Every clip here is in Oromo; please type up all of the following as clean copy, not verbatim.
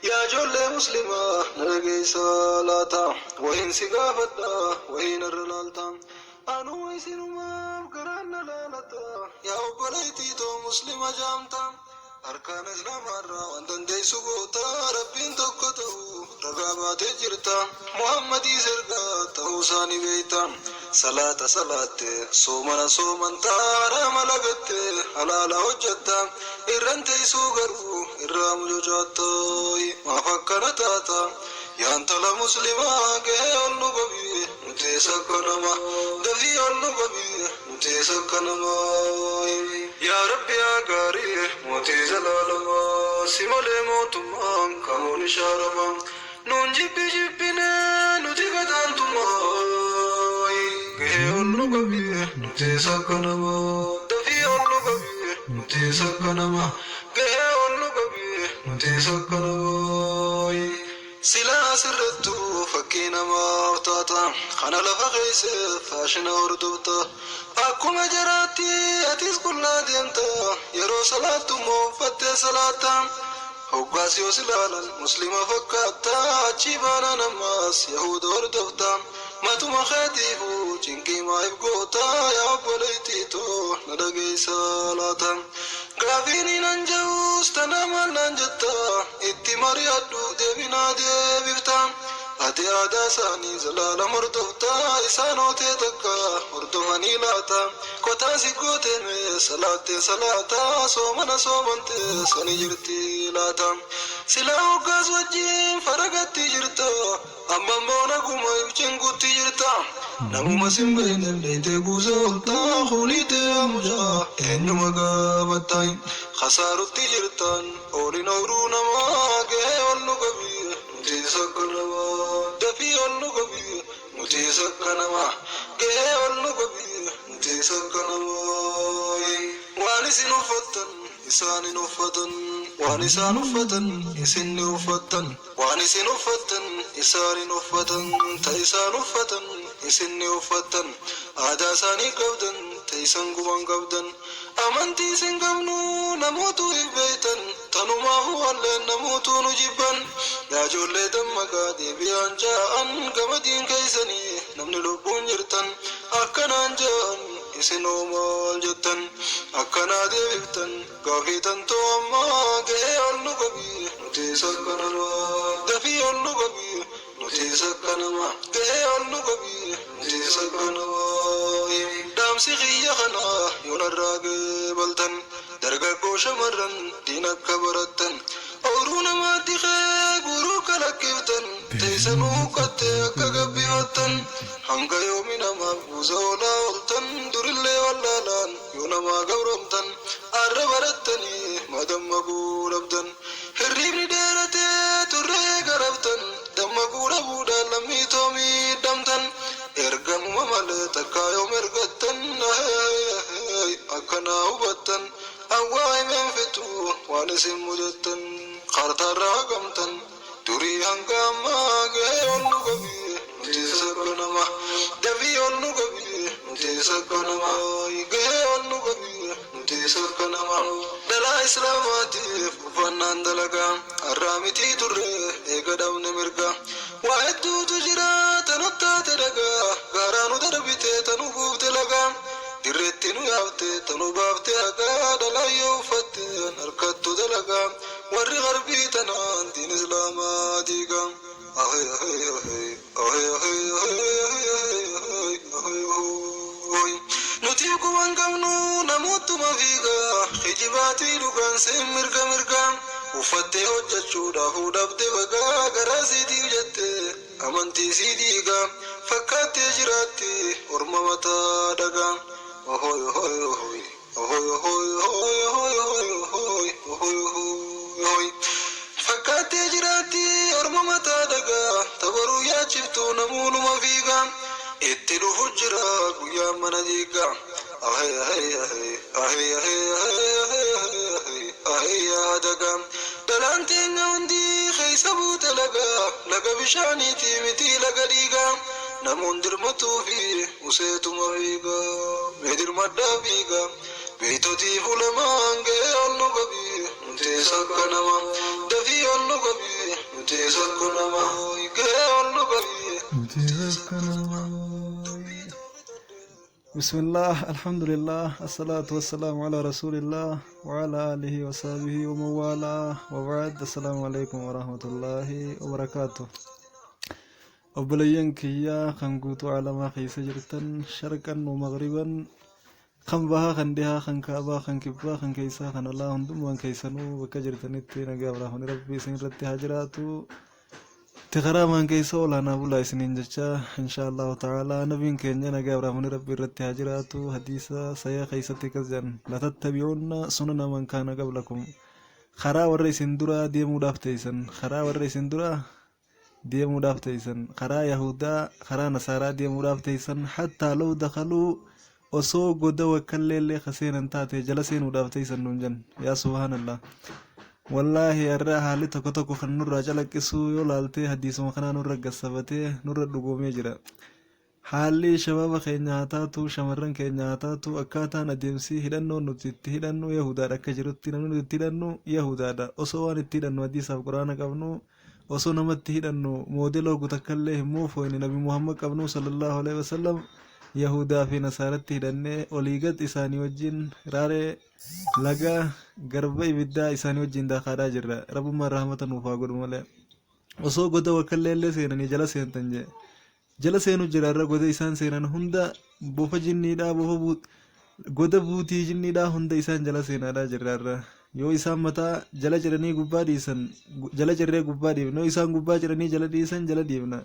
يا جل مسلمة نرجي صلاة وين سقافتا وين الرلالتا أنا ويسين ما بقرنا لالتا يا أبليتي تو مسلمة جامتا أركان إسلام مرة وندن دي سقوطا ربين تقطعو رقابات جرتا محمدي سرقا تهوساني بيتا صلاة صومنا صومن تارا ملغت حلال حجتا إرنتي سوغرو إرام جوجاتوي ما فكرتاتا يا أنت المسلمة كي النبي نتسكنما دفي النبي نتسكنما يا ربي يا غاري موتي زلالما سمالي موتما كمون شارما نون جبي جبنا نتيقظان تماي كي النبي نتسكنما دفي النبي نتسكنما كي النبي نتسكنما سلا سرتو فكينا ما ارتاتا خانا لفقيس فاشنا وردوتا أكما جراتي أتيس كلنا ديمتا يرو صلاة موفت صلاة حقاسي وسلالا مسلمة فكاتا أجيبانا نماس يهود وردوتا ما تما خاتيفو جنكي ما يبقوتا يا أبوليتيتو ندقي صلاة غافيني ننجوز تناما ننجتا اتي مريادو ديبنا ديبفتا أتي آدا ساني زلال مردوتا إسانو تيتكا مردوماني لاتا كوتا سيكوتي مي صلاة صومنا صومنت سني جرتي لاتا سلاو قاس وجين فرقتي جرتا أما مونا قوما يبچن قوتي جرتا نمو مسين بين الليتي قوزولتا خوليتي أمجا إنو مقابتاين خسارتي جرتان أولي نورو نما كي أولو قبي نتي سكنما دفي أولو قبي نتي سكنما كي أولو قبي نتي سكنما وانسي نفتن إساني نفتن وانسان نفتن إسني نفتن وانسي نفتن إساني نفتن تيسان نفتن إسني نفتن آدا ساني قبدن تيسان قبان قبدن أمانتي سنقبنو نموتو إبيتن تنما هو اللي نموتو نجيبن يا جولي دمكا دي بيان جاءن قمدين كيسني نمني لبون جرتن أكنا جاءن إسنو مال جتن أكنا دي بيبتن قافيتن تو أما كي أولو قبي نتي سكنما دفي أولو قبي نتي سكنما كي أولو قبي نتي سكنما دامسي خيا خنا يونر بلتن درقاقو شمرن دينك كبرتن أورونا ما تخي قروك لكيفتن تيسنو قتك كقبيوتن هنگا يومنا ما بوزولا ولتن در اللي واللالان يونا ما قورمتن أربرتني مدم مقول أبدن هريبني ديرتي تري قربتن دم مقول أبودا لمي تومي دمتن إرقم ممال تكا يوم إرقتن أكنا هبتن أواي من فتو وانسم مجتن خارتا راقمتن تري هنگاما گئے اولو قبی نتی سکنما دفی اولو قبی نتی سکنما گئے اولو قبی نتی سکنما دلا اسلاماتیف افنان دلگا الرامیتی ترے ایک دون مرگا واحدو تجرا تنتا تلگا غارانو دربیتے تنو گوفت لگا dirrettinu yaafte tanu baafte hagaa dalayyoo uffatte harkattu dalagaa warri garbii tanaan diin islaamaa diigaa nuti kuban qabnu namootuma fiigaa kijibaatii dhugaan seen mirgaa uffattee hojjechuudhaaf dhabde bagaa garaa siitiif jette amantii sii diigaa fakkaattee jiraatti orma mataa dhagaa ahoy ahoy ahoy ahoy ahoy ahoy ahoy ahoy ahoy ahoy fakkaatee jiraatti orma mataa dhagaa tabaruu yaachiftu namuunuma fiigaa itti dhufu jira guyyaa mana diigaa ahay ahay ahay ahay ahay ahay ahay ahay yaadagaa dhalaan teenya hundi keessa buute laga bishaaniitii miti laga dhiigaa namoon dirmatuu fi useetuma fiigaa mee dirmadhaa fiigaa beeytotii fulamaan ga'ee ol nu qabii nuti sakkanama dafii ollu qabi nuti sakkanama gahee ollu qabi nuti sakkanama. بسم الله الحمد لله الصلاة والسلام على رسول الله وعلى آله وصحبه ومن والاه وبعد. السلام عليكم ورحمة الله وبركاته. أبليين كيا خنقوتو على ما خيس جرتن شرقا ومغربا خن بها خن دها خن كابا خن كبا خن كيسا خن الله هندم وان كيسانو وكجرتن التين قبره ربي سنرتي هجراتو تخرا من كيسو لنا بولا سنين جچا إن شاء الله تعالى نبين كينيا نجابره من ربي رتي هجراتو حديثا سيا خيستي كزن لا تتبعون سنن من كان قبلكم خرا ورئيس اندرا ديمو دافتيسن خرا ورئيس اندرا ديمو دافتيسن خرا يهودا خرا نصارى ديمو دافتيسن حتى لو دخلوا وسو غدا وكلل خسين انتاتي جلسين ودافتيسن نونجن يا سبحان الله. والله يرى حالي تكو خنور راجل كسو يولالتي حديث مخنا نور قصبته نور دغومي جرا حالي شباب خيناتاتو شمرن كيناتاتو اكاتا ندمسي هدنو نتي هدنو يهودا دكجرتي نتي هدنو يهودا دا اوسوان تي هدنو حديث القران قبنو اوسو نمت هدنو موديلو غتكله مو فوين نبي محمد قبنو صلى الله عليه وسلم يهودا في نصارى هدنه اوليغت اساني وجين راري لغا غربا يبدا اساني وجين داخادا جرا ربما رحمه نوفا غدمله اوسو غدا وكلله سينني جلسين تنجه جلسينو جرارا غدا إسان سينان هندا بوفا جنيدا بوفا بوت غدا بوتي جنيدا هندا إسان جلسينا دا جرارا يو إسان متا جلا جراني غبا ديسان جلا جرى غبا ديب نو إسان غبا جراني جلا ديسان جلا ديبنا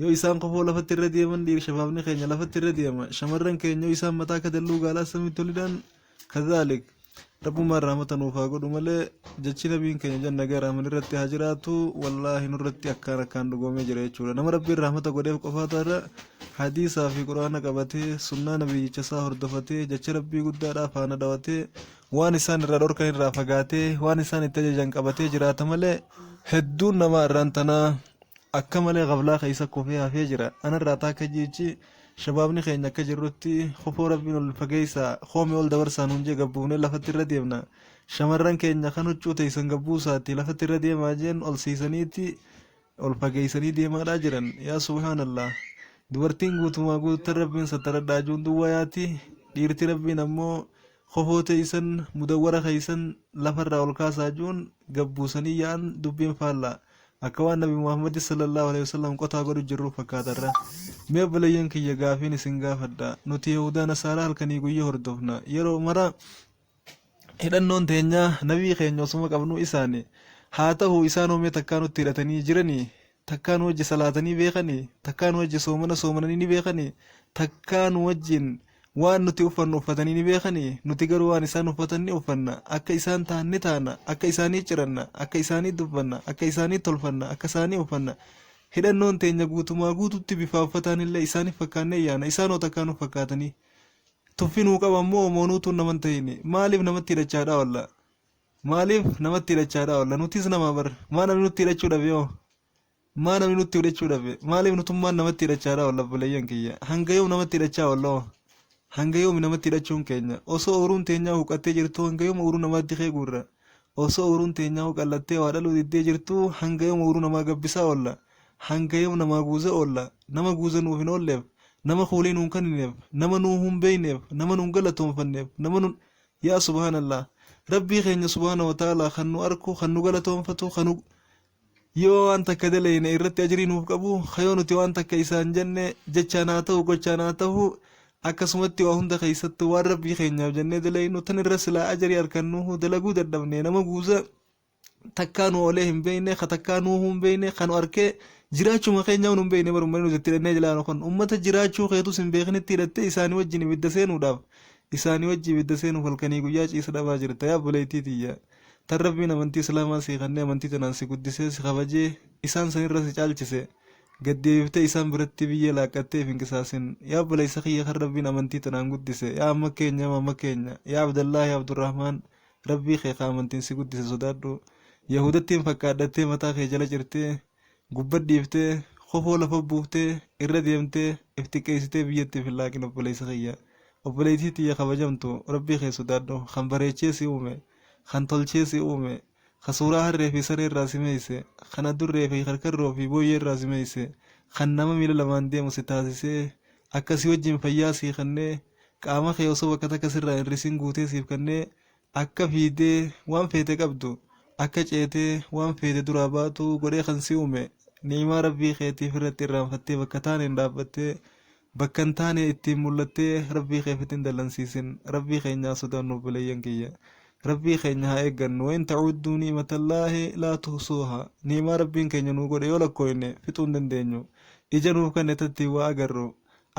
يو إسان قفو لفت الرديمن دير شبابني خينيا لفت الرديما شمرن كينيو إسان متا كدلو غالا سمي تولدان كذلك ربما رحمة نوفا غدمله جچي نبين كينيا جن نغا من رتي هجراتو والله نرتي اكان كان دغومي جري چولا نم ربي رحمة غدف قفاتر حديثا في قرآن قبته سنة نبي چسا هردفته جچ ربي غدارا فانا دوته وان انسان رادور كان رافغاته وان انسان تججن قبته جرات مله هدون نما رانتنا اكمله غفلا خيسا كوفيا فيجرا انا راتا كجيچي شبابني خينا كجرتي خفو ربي الفقيسا خومي ول دور سانونجي غبونه لفتر رديمنا شمرن كينيا خنو چوتي سنغبوساتي لفتر رديما جن ول سيسنيتي ول فقيسني ديما راجرن يا سبحان الله دورتين غوتما غوت ربين ستردا جون دوياتي ديرتي ربي نمو خفو تيسن مدوره خيسن لفر ول كاسا جون غبوسني يان دبين فالا أكوان نبي محمد صلى الله عليه وسلم قطع قد جرو فكادرة ميبلا ينكي يغافين سنغافدا نوتي يهودا نصارى الكنيقو يهردفنا يرو مرا هدن نون تينيا نبي خينيو سمك ابنو إساني هاته إسانو مي تكانو تيرتني جرني تكانو وجه صلاتني بيخني تكانو وجه سومنني بيخني تكانو وجين waan nuti uffannu uffatanii beekanii nuti garuu waan isaan uffatanii uffanna akka isaan taanni taana akka isaanii ciranna akka isaanii dubbanna akka isaanii tolfanna akka isaanii uffanna hidhannoon teenya guutumaa guututti bifa uffataan illee isaanii fakkaannee yaana isaanoo takkaan fakkaatanii tuffinuu qabamoo moonuutu naman ta'ini maaliif namatti hidhachaadhaa walla maaliif namatti hidhachaadhaa walla nutis nama bar maa namni nutti hidhachuu dhabe yoo maa namni nutti hidhachuu dhabe maaliif nutummaan namatti hidhachaadhaa walla buleeyyan kiyya hanga yoom namatti hidhachaa walla hanga yoom namatti hidhachuun keenya osoo uruun teenyaa huqqattee jirtu hanga yoom uruu namaatti keeguurra osoo uruun teenyaa huqqallattee waa dhaluu diddee jirtu hanga yoom uruu namaa gabbisaa oolla hanga yoom namaa guuza oolla nama guuza nuuf hin oolleef nama kuulee nuun kannineef nama nuu hin beeyneef nama nuun galatoonfanneef nama nuun yaa subhaanallah rabbii keenya subhaana wa ta'ala kan nu arku kan nu galatoonfatu kan yoo waan takka dalayne irratti ajrii nuuf qabu kayoo nuti waan takka isaan jenne jechaan haa ta'u gochaan haa ta'u akkasumatti waa hunda keessatti waan rabbii keenyaaf jennee dalaynu tan irra silaa ajarii harkannu dalaguu dadhabne nama guuza takkaanu oolee hin beeyne ka takkaanu hin beeyne kanu arkee jiraachuma keenyaa hin beeyne barummaa nuti itti dhannee jilaan kun ummata jiraachuu keetus hin beeknetti hidhattee isaanii wajjin ibidda seenuudhaaf isaanii wajjin ibidda seenuuf halkanii guyyaa ciisa dhabaa jirta yaa buleetii tiyya tan rabbiin amantii islaamaa si kannee amantii tanaan si guddisee si kabajee isaan sanirra si caalchise gaddeebiftee isaan biratti biyya laaqattee finkisaasin yaa buleessa kiyya kan rabbiin amantii tanaan guddise yaa amma keenya yaa abdallaahi abdurrahmaan rabbii kee amantiin si guddise sodaadhu yahudattiin fakkaadhattee mataa kee jala jirtee gubbadhiiftee kofoo lafa buuftee irra deemtee iftiqeessitee biyyatti fillaaqin obboleessa kiyya obboleettii tiyya kabajamtu rabbii kee sodaadhu kan bareechee si uume kan tolchee si uume خسورة هرّي في سرير راسي ميسي خنا درّي في خركرو في بوي راسي ميسي خنما ميل لمان دي مستاسي أكسي وجين فياسي خنّي قاما خيوسو وكتا كسر الرسين قوتي سيف كنّي أكا فيدي وان فيتك أبدو أكا جيتي وان فيتي دراباتو قولي خنسي أومي نيما ربي خيتي فرتي رانفتي بكتان اندابتي بكنتاني اتي مولتي ربي خيفتين دلنسيسن ربي خينيا سودانو بليين كيا ربي خينيا ايغن وين تعودوا نعمة الله لا تحصوها نيما ربي كينيا نوغو يولا كويني فتون دندينيو إجانو كان تتي واغرو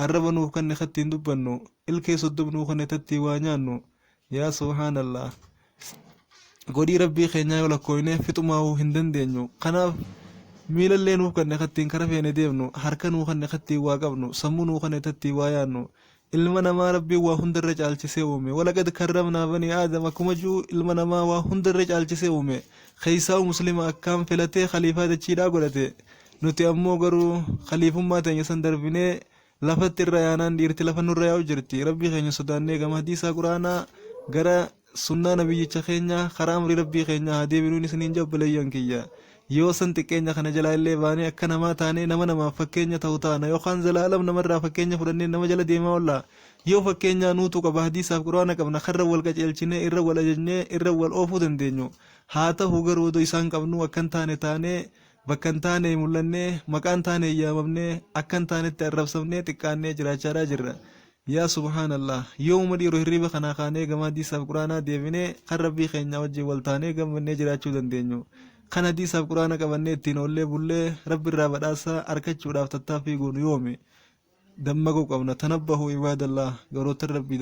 الرب نوف كان ختين دبنو الكي صدب نوف كان تتي وانيانو يا سبحان الله قولي ربي خينيا يولا كويني فتوماو هندن دينيو قناف miilallee nuuf kan nekattiin kara feene deemnu harka nuuf kan nekattiin waa qabnu sammuu nuuf kan netatti waa yaannu ilma namaa rabbiin waa hundarra caalchisee uume walaqad karramnaa banii aadam akkuma jiru ilma namaa waa hundarra caalchisee uume keeysaa muslima akkaan filatee khaliifaa dachiidhaa godhate nuti ammoo garuu khaliifummaa teenya san darbinee lafatti irra yaanaan dhiirti lafa nurra yaa'u jirti rabbii keenya sodaannee gama hadiisaa quraanaa gara sunnaa nabiyyicha keenya karaa amrii rabbii keenya haa deebinuun isiniin jabbalayyan kiyya yoo san xiqqeenya kana jalaa illee baanee akka namaa taanee nama namaaf fakkeenya ta'u taana yookaan zalaalam namarraa fakkeenya fudhannee nama jala deemaa oolla yoo fakkeenya nuutu qaba hadiisaaf quraana qabna karra wal qaceelchinee irra wal ajajnee irra wal oofuu dandeenyu haa ta'u garuu odoo isaan qabnu akkan taane taanee bakkan taane mul'annee maqaan taane yaamamnee akkan taanetti arrabsamnee xiqqaannee jiraachaadhaa jirra yaa subhaanallah yooma dhiiroo hirriba kanaa kaanee gama hadiisaaf quraanaa deebinee kan rabbii keenya wajjin wal taanee gammannee jiraachuu dandeenyu kan hadiisaaf quraana qabannee ittiin oollee bullee rabbi irraa badhaasa argachuudhaaf tattaaffii goonu yoomi dammaquu qabna tanabbahu ibaadallah garootan rabbii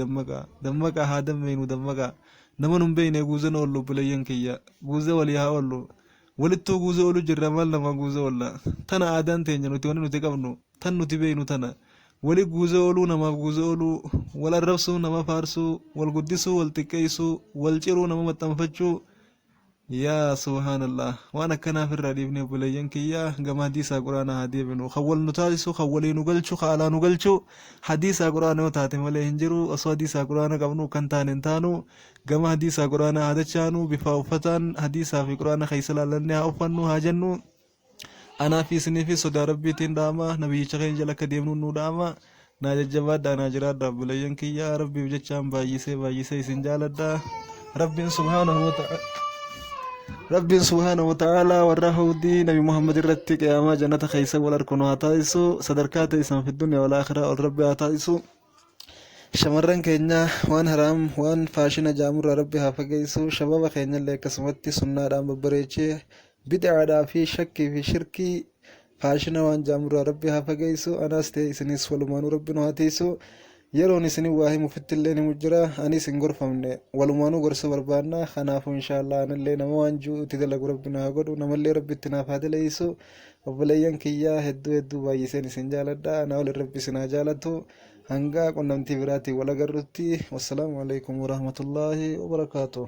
dammaqa haa dammeenu dammaqa nama nun beeyne guuzan oollu bulayyan kiyya guuza walii haa oollu walittuu guuza oolu jirra maal nama guuza oolla tana aadaan teenya nuti wanni nuti qabnu tan nuti beeynu tana wali guuza ooluu namaaf guuza ooluu wal arrabsuu nama faarsuu wal guddisuu wal xiqqeessuu wal ciruu nama maxxanfachuu yaa subhaanallah waan akkanaaf irraa dhiifnee bulayyan kiyyaa gama hadiisaa quraanaa haa deebinu kan wal nu taasisu kan walii nu galchu kan alaa nu galchu hadiisaa quraana yoo taate malee hin jiru osoo hadiisaa quraana qabnu kan taane hin taanu gama hadiisaa quraanaa haa dachaanu bifa uffataan hadiisaa fi quraana keessa laalannee haa uffannu haa jennu anaa fi isinii fi sodaa rabbiitiin dhaama nabiyyicha keenya jala akka deemnu nu dhaama naa jajjabaadhaa naa jiraadhaa bulayyan kiyyaa rabbiif jechaan baay'isee isin jaaladhaa rabbiin subhaanahu wa ta'ala warra hawdii nabi muhammad irratti qiyaamaa jannata keessa wal arginu haa taasisu sadarkaa ta'isaan fi dunya wal akhiraa ol rabbi haa taasisu shamarran keenya waan haraam waan faashina jaamurraa rabbi haa fageessu shababa keenyallee akkasumatti sunnaadhaan babbareechee bid'aadhaa fi shakkii fi shirkii faashina waan jaamurraa rabbi haa fageessu anaas ta'e isinis walumaanuu rabbi nu haa taasisu yeroon isin waa himufittillee ni mujjira anis hin gorfamne walumaanuu gorsa barbaanna kanaafu inshaallah anallee nama waan jiru itti dalagu rabbi naa godhu namallee rabbitti naaf haa dalaysu obboleeyyan kiyyaa hedduu baay'iseen isin jaaladha anaa wal rabbi isin haa jaalatu hanga qunnamtii biraatiin wal agarrutti wassalaamu alaikum warahmatullaahi wabarakaatuh